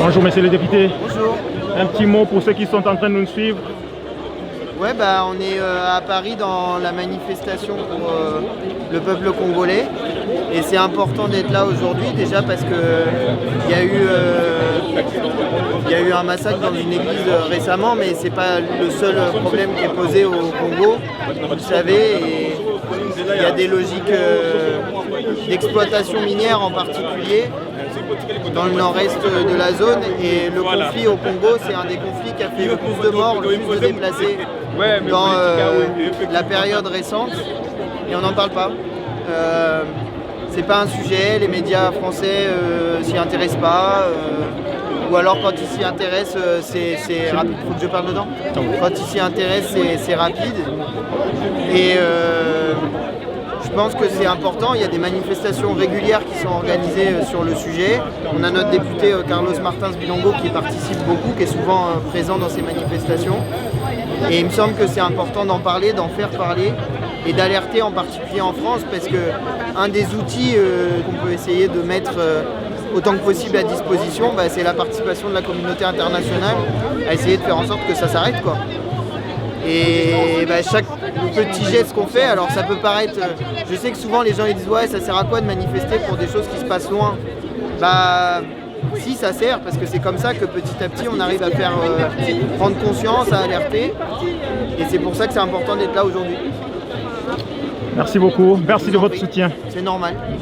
Bonjour messieurs les députés. Bonjour. Un petit mot pour ceux qui sont en train de nous suivre. Ouais, on est à Paris dans la manifestation pour le peuple congolais. Et c'est important d'être là aujourd'hui déjà parce qu'il y a eu un massacre dans une église récemment, mais c'est pas le seul problème qui est posé au Congo, vous le savez. Et il y a des logiques d'exploitation minière en particulier dans le nord-est de la zone, et le conflit au Congo, c'est un des conflits qui a fait le plus de morts, le plus de déplacés dans la période récente, et on n'en parle pas. C'est pas un sujet, les médias français s'y intéressent pas, ou alors quand ils s'y intéressent, c'est rapide. Faut que je parle dedans. Quand ils s'y intéressent, c'est rapide. Et je pense que c'est important, il y a des manifestations régulières qui sont organisées sur le sujet. On a notre député Carlos Martins Bilongo qui participe beaucoup, qui est souvent présent dans ces manifestations. Et il me semble que c'est important d'en parler, d'en faire parler et d'alerter en particulier en France, parce que un des outils qu'on peut essayer de mettre autant que possible à disposition, c'est la participation de la communauté internationale à essayer de faire en sorte que ça s'arrête, quoi. Et chaque petit geste qu'on fait, alors ça peut paraître, je sais que souvent les gens ils disent ouais, ça sert à quoi de manifester pour des choses qui se passent loin. Si, ça sert, parce que c'est comme ça que petit à petit on arrive à faire prendre conscience, à alerter, et c'est pour ça que c'est important d'être là aujourd'hui. Merci beaucoup, merci de votre soutien. C'est normal. Merci.